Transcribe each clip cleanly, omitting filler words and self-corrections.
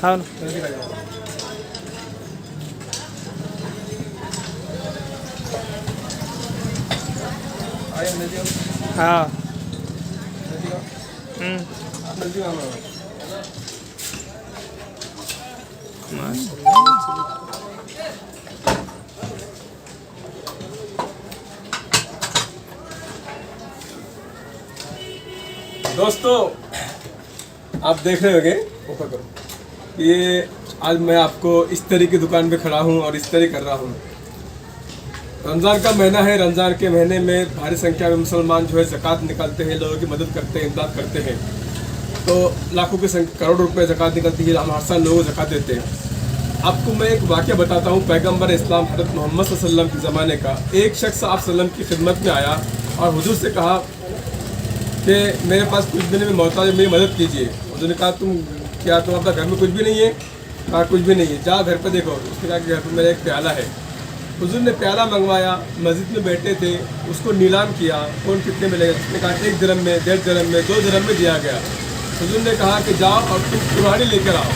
हाँ हाँ दोस्तों आप देख रहे होंगे ऊपर करो, ये आज मैं आपको इस तरह की दुकान पे खड़ा हूँ और इस तरह कर रहा हूँ। रमज़ान का महीना है। रमज़ान के महीने में भारी संख्या में मुसलमान जो है ज़कात निकालते हैं, लोगों की मदद करते हैं, इमदाद करते हैं। तो लाखों के करोड़ों रुपए ज़कात निकलती है, हम हर साल लोगों को ज़कात देते हैं। आपको मैं एक वाक़या बताता हूँ। पैगम्बर इस्लाम हज़रत मोहम्मद सल्लल्लाहु अलैहि वसल्लम के ज़माने का एक शख्स आप सल्लम की खिदमत में आया और हुजूर से कहा कि मेरे पास कुछ दिन में मोहताज है, मेरी मदद कीजिए। हुजूर ने कहा तुम अपना घर में कुछ भी नहीं है? कहा कुछ भी नहीं है। जा घर पे देखो। उसने कहा कि घर पर मेरा एक प्याला है। हुजूर ने प्याला मंगवाया, मस्जिद में बैठे थे, उसको नीलाम किया, कौन कितने में लेगा। उसने कहा 1 दिरहम में, 1.5 दिरहम में, 2 दिरहम में दिया गया। हुजूर ने कहा कि जाओ और तुम कुल्हाड़ी लेकर आओ।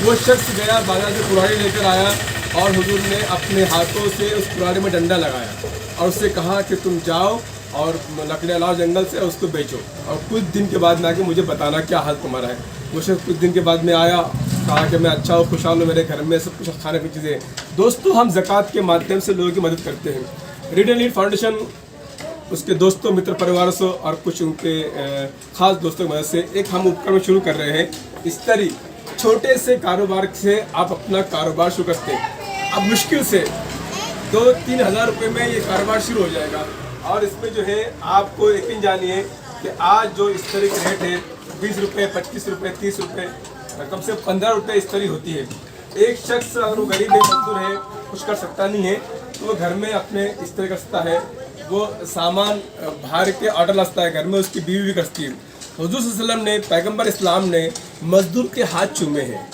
वो शख्स गया, बाजार से कुल्हाड़ी लेकर आया और हुजूर ने अपने हाथों से उस कुल्हाड़ी में डंडा लगाया और उससे कहा कि तुम जाओ और लकड़ियाँ लाओ जंगल से और उसको बेचो, और कुछ दिन के बाद में आके मुझे बताना क्या हाल तुम्हारा है। वो शख्स कुछ दिन के बाद में आया, कहा कि मैं अच्छा हूँ, खुशहाल हूँ, मेरे घर में सब कुछ खाने की चीज़ें। दोस्तों, हम ज़कात के माध्यम से लोगों की मदद करते हैं। रीड एंड लीड फाउंडेशन उसके दोस्तों, मित्र, परिवार से और कुछ उनके ख़ास दोस्तों की मदद से एक हम उपक्रम शुरू कर रहे हैं। इस तरह छोटे से कारोबार से आप अपना कारोबार शुरू करते हैं। अब मुश्किल से 2-3 हज़ार रुपये में ये कारोबार शुरू हो जाएगा। और इसमें जो है आपको यकीन जानिए कि आज जो इस तरह के रेट है 20 रुपये, 25 रुपये, 30 रुपये, कम से 15 रुपये इस तरह होती है। एक शख्स अगर वो गरीब है, मजदूर है, कुछ कर सकता नहीं है, तो वो घर में अपने इस तरह कर सकता है। वो सामान बाहर के ऑर्डर लाता है, घर में उसकी बीवी भी करती है। हुजूर सल्लल्लाहु अलैहि वसल्लम ने, पैगम्बर इस्लाम ने मजदूर के हाथ चूमे हैं।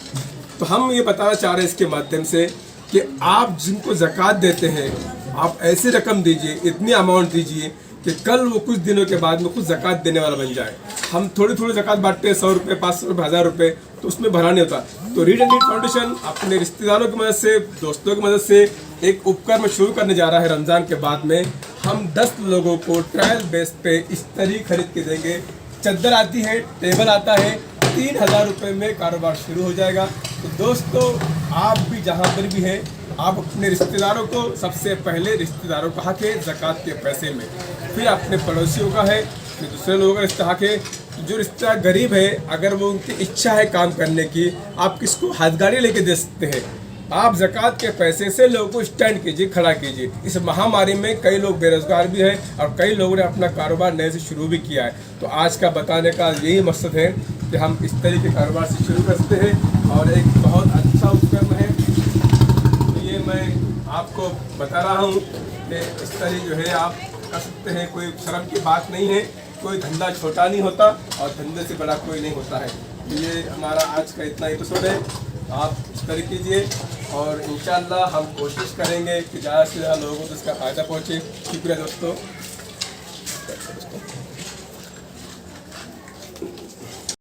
तो हम ये बताना चाह रहे हैं इसके माध्यम से कि आप जिनको ज़कात देते हैं, आप ऐसी रकम दीजिए, इतनी अमाउंट दीजिए कि कल वो कुछ दिनों के बाद में कुछ ज़कात देने वाला बन जाए। हम थोड़ी थोड़ी ज़कात बांटते हैं, 100 रुपये, 500 रुपये, 1000 रुपये, तो उसमें भरा नहीं होता। तो रीड एंड लीड फाउंडेशन अपने रिश्तेदारों की मदद से, दोस्तों की मदद से एक उपक्रम शुरू करने जा रहा है। रमज़ान के बाद में हम 10 लोगों को ट्रायल बेस पे इस तरह खरीद के देंगे। चद्दर आती है, टेबल आता है, 3000 रुपये में कारोबार शुरू हो जाएगा। तो दोस्तों, आप भी जहाँ पर भी हैं, आप अपने रिश्तेदारों को, सबसे पहले रिश्तेदारों का हक है ज़कात के पैसे में, फिर अपने पड़ोसियों का है, फिर दूसरे लोगों का रिश्ता हक है। जो रिश्ता गरीब है, अगर वो उनकी इच्छा है काम करने की, आप किसको हाथगाड़ी लेके दे सकते हैं। आप ज़कात के पैसे से लोगों को स्टैंड कीजिए, खड़ा कीजिए। इस महामारी में कई लोग बेरोजगार भी हैं और कई लोगों ने अपना कारोबार नए से शुरू भी किया है। तो आज का बताने का यही मकसद है कि हम इस तरह के कारोबार से शुरू कर सकते हैं और एक बहुत अच्छा उपक्रम है। तो ये मैं आपको बता रहा हूँ कि इस तरह जो है आप कर सकते हैं। कोई शर्म की बात नहीं है, कोई धंधा छोटा नहीं होता और धंधे से बड़ा कोई नहीं होता है। तो ये हमारा आज का इतना एपिसोड है। आप इस तरह कीजिए और इंशाअल्लाह हम कोशिश करेंगे कि ज़्यादा से ज़्यादा लोगों को इसका फ़ायदा पहुँचे। शुक्रिया दोस्तों।